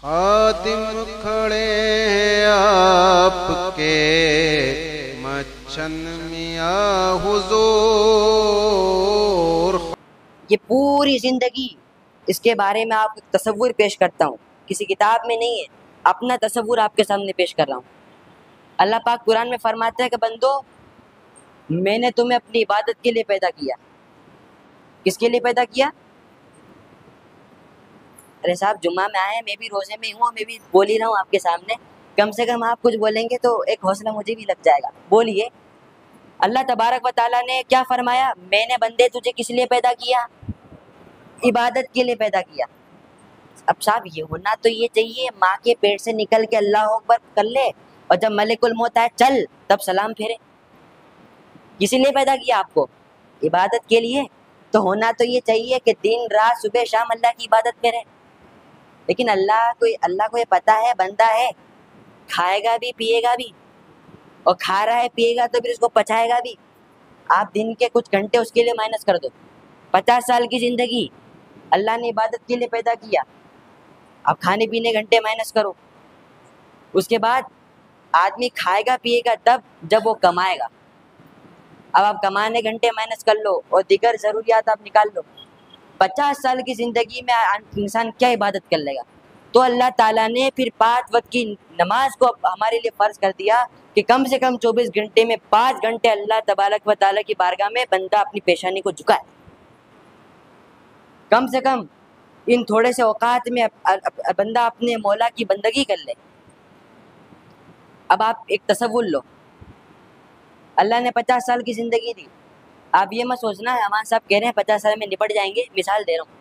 خادم کھڑے ہیں آپ کے مچھن میاں حضور. یہ پوری زندگی اس کے بارے میں آپ کو تصور پیش کرتا ہوں، کسی کتاب میں نہیں ہے، اپنا تصور آپ کے سامنے پیش کر رہا ہوں. اللہ پاک قرآن میں فرماتا ہے کہ بندو میں نے تمہیں اپنی عبادت کے لیے پیدا کیا. کس کے لیے پیدا کیا؟ ارے صاحب جمعہ میں آئے، میں بھی روزے میں ہوں، میں بھی بول ہی رہا ہوں آپ کے سامنے. کم سے کم آپ کچھ بولیں گے تو ایک حوصلہ مجھے بھی لگ جائے گا. بولیے. اللہ تبارک و تعالیٰ نے کیا فرمایا؟ میں نے بندے تجھے کس لیے پیدا کیا؟ عبادت کے لیے پیدا کیا. اب صاحب یہ ہونا تو یہ چاہیے ماں کے پیٹ سے نکل کے اللہ اکبر کر لے اور جب ملک الموت آئے چل تب سلام پھیرے. کسی لیے پیدا کیا آپ کو؟ عبادت کے لیے. تو ہونا تو یہ چاہیے کہ دن رات صبح شام اللہ کی عبادت کرے. لیکن اللہ کو یہ پتہ ہے بندہ ہے، کھائے گا بھی پیے گا بھی، اور کھا رہا ہے پیے گا تو پھر اس کو پچائے گا بھی. آپ دن کے کچھ گھنٹے اس کے لیے مائنس کر دو. 50 سال کی زندگی اللہ نے عبادت کے لیے پیدا کیا. اب کھانے پینے گھنٹے مائنس کرو. اس کے بعد آدمی کھائے گا پیے گا تب جب وہ کمائے گا. اب آپ کمانے گھنٹے مائنس کر لو اور دیگر ضروریات آپ نکال لو. 50 سال کی زندگی میں انسان کیا عبادت کر لے گا؟ تو اللہ تعالیٰ نے پھر 5 وقت کی نماز کو ہمارے لیے فرض کر دیا کہ کم سے کم 24 گھنٹے میں 5 گھنٹے اللہ تبارک و تعالیٰ کی بارگاہ میں بندہ اپنی پیشانی کو جھکائے. کم سے کم ان تھوڑے سے اوقات میں بندہ اپنے مولا کی بندگی کر لے. اب آپ ایک تصور لو، اللہ نے 50 سال کی زندگی دی. آپ یہ مت سوچنا ہے ہمارے صاحب کہہ رہے ہیں 50 سال میں نپٹ جائیں گے، مثال دے رہا ہوں.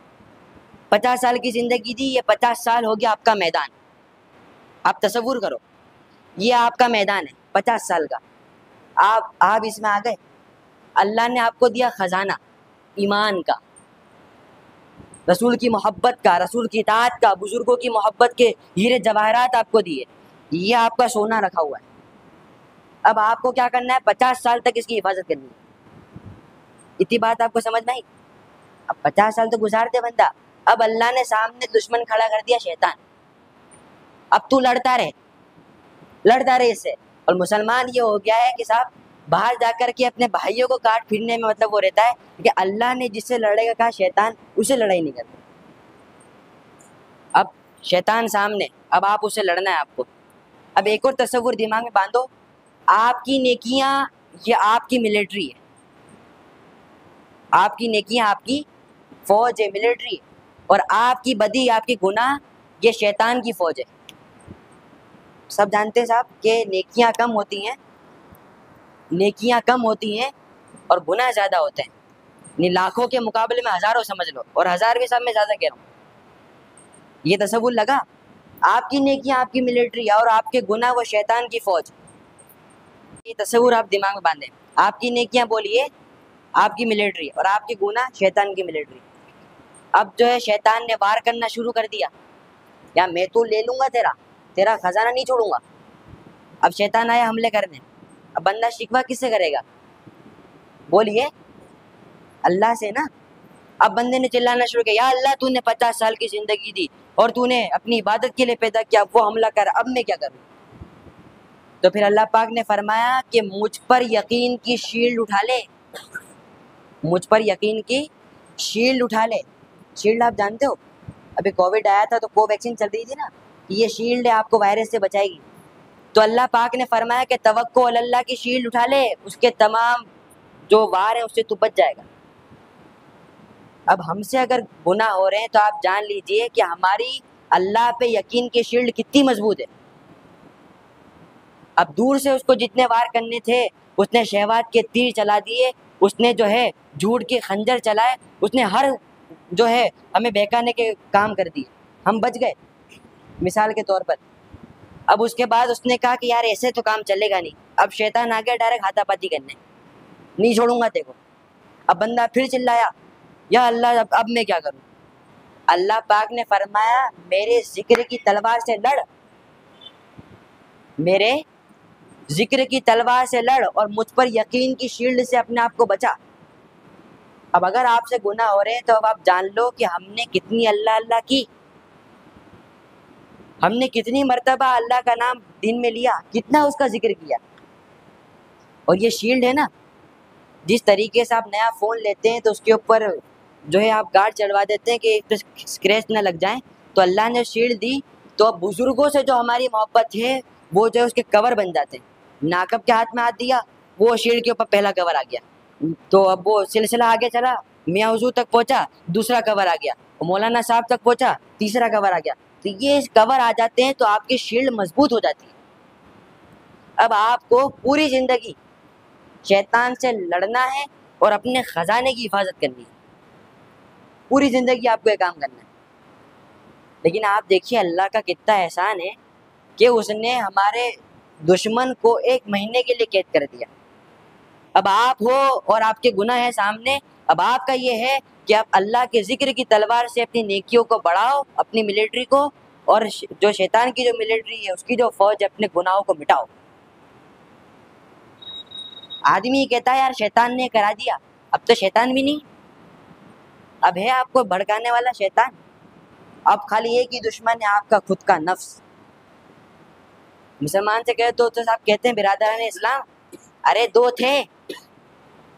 50 سال کی زندگی دی، یہ 50 سال ہو گیا آپ کا میدان. آپ تصور کرو یہ آپ کا میدان ہے 50 سال کا. آپ اس میں آ گئے. اللہ نے آپ کو دیا خزانہ ایمان کا، رسول کی محبت کا، رسول کی اطاعت کا، بزرگوں کی محبت کے ہیرے جواہرات آپ کو دیے. یہ آپ کا سونا رکھا ہوا ہے. اب آپ کو کیا کرنا ہے؟ 50 سال تک اس کی حفاظت کرنی ہے. اتنی بات آپ کو سمجھ میں آئی؟ اب 50 سال تو گزار دے بندہ. اب اللہ نے سامنے دشمن کھڑا کر دیا شیطان. اب تو لڑتا رہے اس سے. اور مسلمان یہ ہو گیا ہے کہ صاحب باہر جا کر کے اپنے بھائیوں کو کاٹ پھرنے میں مطلب وہ رہتا ہے کہ اللہ نے جس سے لڑے گا کہا شیطان اسے لڑائی نہیں کرتا. اب شیطان سامنے، اب آپ اسے لڑنا ہے آپ کو. اب ایک اور تصور دماغ میں باندھو، آپ کی نیکیاں یہ آپ کی ملٹری ہے. آپ کی نیکیاں آپ کی فوج ہے، ملٹری. اور آپ کی بدی، آپ کی گناہ یہ شیطان کی فوج ہے. سب جانتے ہیں صاحب کہ نیکیاں کم ہوتی ہیں اور گناہ زیادہ ہوتے ہیں. لاکھوں کے مقابلے میں ہزاروں سمجھ لو، اور 1000 بھی سب میں زیادہ کہہ رہا ہوں. یہ تصور لگا؟ آپ کی نیکیاں آپ کی ملٹری اور آپ کے گناہ وہ شیطان کی فوج. یہ تصور آپ دماغ میں باندھیں. آپ کی نیکیاں بولیے آپ کی ملٹری اور آپ کے گناہ شیطان کی ملٹری. اب جو ہے شیطان نے وار کرنا شروع کر دیا، یا میں تو لے لوں گا تیرا خزانہ نہیں چھوڑوں گا. اب شیطان آیا حملے کرنے. اب بندہ شکوہ کس سے کرے گا؟ بولیے اللہ سے نا. اب بندے نے چلانا شروع کیا، یا اللہ تو نے 50 سال کی زندگی دی اور تو نے اپنی عبادت کے لیے پیدا کیا، وہ حملہ کر، اب میں کیا کروں؟ تو پھر اللہ پاک نے فرمایا کہ مجھ پر یقین کی شیلڈ اٹھا لے. مجھ پر یقین کی شیلڈ اٹھا لے. شیلڈ آپ جانتے ہو، ابھی کووڈ آیا تھا تو کو ویکسین چل رہی تھی نا، یہ شیلڈ ہے آپ کو وائرس سے بچائے گی. تو اللہ پاک نے فرمایا کہ توکل اللہ کی شیلڈ اٹھا لے، اس کے تمام جو وار ہیں اس سے تو بچ جائے گا. اب ہم سے اگر گناہ ہو رہے ہیں تو آپ جان لیجئے کہ ہماری اللہ پہ یقین کی شیلڈ کتنی مضبوط ہے. اب دور سے اس کو جتنے وار کرنے تھے اس نے شہوات کے تیر چلا دیے، اس نے جو ہے جھوٹ کے خنجر چلائے، اس نے ہر جو ہے ہمیں بہکانے کے کام کر دیے، ہم بچ گئے مثال کے طور پر. اب اس کے بعد اس نے کہا کہ یار ایسے تو کام چلے گا نہیں. اب شیطان آ گیا ڈائریکٹ ہاتھا پاتی کرنے، نہیں چھوڑوں گا دیکھو. اب بندہ پھر چلایا، یا اللہ اب میں کیا کروں؟ اللہ پاک نے فرمایا میرے ذکر کی تلوار سے لڑ، میرے ذکر کی تلوار سے لڑ اور مجھ پر یقین کی شیلڈ سے اپنے آپ کو بچا. اب اگر آپ سے گناہ ہو رہے ہیں تو اب آپ جان لو کہ ہم نے کتنی اللہ اللہ کی. ہم نے کتنی مرتبہ اللہ کا نام دن میں لیا، کتنا اس کا ذکر کیا. اور یہ شیلڈ ہے نا، جس طریقے سے آپ نیا فون لیتے ہیں تو اس کے اوپر جو ہے آپ گارڈ چڑھوا دیتے ہیں کہ اسکریچ نہ لگ جائیں، تو اللہ نے شیلڈ دی تو اب بزرگوں سے جو ہماری محبت ہے وہ جو ہے اس کے کور بن جاتے ہیں. ناقب کے ہاتھ میں ہاتھ دیا، وہ شیلڈ کے اوپر پہلا کور آ گیا، تو اب وہ سلسلہ آگے چلا، میاں حضور تک پہنچا، دوسرا کور آ گیا، مولانا صاحب تک پہنچا، تیسرا کور آ گیا. تو یہ کور آ جاتے ہیں تو آپ کی شیلڈ مضبوط ہو جاتی ہے. اب آپ کو پوری زندگی شیطان سے لڑنا ہے اور اپنے خزانے کی حفاظت کرنی ہے. پوری زندگی آپ کو یہ کام کرنا ہے. لیکن آپ دیکھیے اللہ کا کتنا احسان ہے کہ اس نے ہمارے دشمن کو 1 مہینے کے لیے قید کر دیا. اب آپ ہو اور آپ کے گناہ ہیں سامنے، اب آپ کا یہ ہے کہ آپ اللہ کے ذکر کی تلوار سے اپنی نیکیوں کو بڑھاؤ، اپنی ملٹری کو، اور جو شیطان کی جو ملٹری ہے اس کی جو فوج ہے اپنے گناہوں کو مٹاؤ. آدمی کہتا ہے یار شیطان نے کرا دیا، اب تو شیطان بھی نہیں، اب ہے آپ کو بھڑکانے والا شیطان. اب خالی ایک ہی دشمن ہے آپ کا خود کا نفس. مسلمان سے کہے تو صاحب کہتے ہیں برادران اسلام، ارے 2 تھے،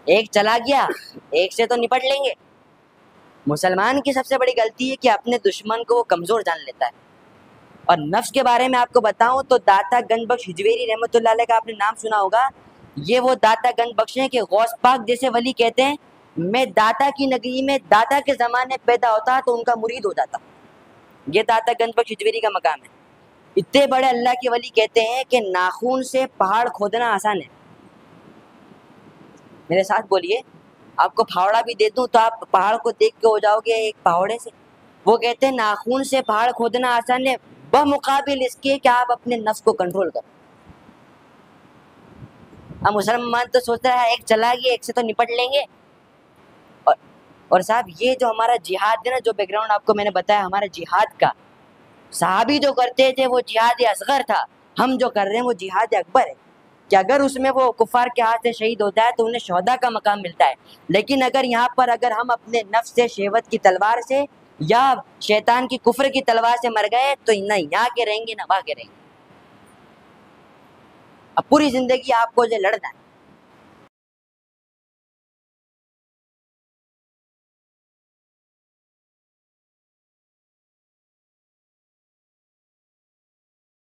ایک چلا گیا، ایک سے تو نپٹ لیں گے. مسلمان کی سب سے بڑی غلطی ہے کہ اپنے دشمن کو وہ کمزور جان لیتا ہے. اور نفس کے بارے میں آپ کو بتاؤں تو داتا گنج بخش ہجویری رحمۃ اللہ علیہ کا آپ نے نام سنا ہوگا. یہ وہ داتا گنج بخش ہیں کہ غوث پاک جیسے ولی کہتے ہیں میں داتا کی نگری میں داتا کے زمانے پیدا ہوتا تو ان کا مرید ہو جاتا. یہ داتا گنج بخش ہجویری کا مقام ہے. اتنے بڑے اللہ کے ولی کہتے ہیں کہ ناخون سے پہاڑ کھودنا آسان ہے. میرے ساتھ بولیے، آپ کو پھاوڑا بھی دے دوں تو آپ پہاڑ کو دیکھ کے ہو جاؤ گے ایک پہاڑے سے. وہ کہتے ہیں ناخون سے پہاڑ کھودنا آسان ہے بمقابل اس کے کہ آپ اپنے نفس کو کنٹرول کرو. اب مسلمان تو سوچ رہا ہے ایک چلا گیا، ایک سے تو نپٹ لیں گے. اور صاحب یہ جو ہمارا جہاد ہے نا، جو بیک گراؤنڈ آپ کو میں نے بتایا ہمارا جہاد کا، صحابی جو کرتے تھے وہ جہاد اصغر تھا، ہم جو کر رہے ہیں وہ جہاد اکبر ہے. کہ اگر اس میں وہ کفار کے ہاتھ سے شہید ہوتا ہے تو انہیں شہداء کا مقام ملتا ہے. لیکن اگر یہاں پر اگر ہم اپنے نفس سے، شہوت کی تلوار سے یا شیطان کی کفر کی تلوار سے مر گئے تو نہ یہاں کے رہیں گے نہ وہاں کے رہیں گے. اب پوری زندگی آپ کو جو لڑنا ہے.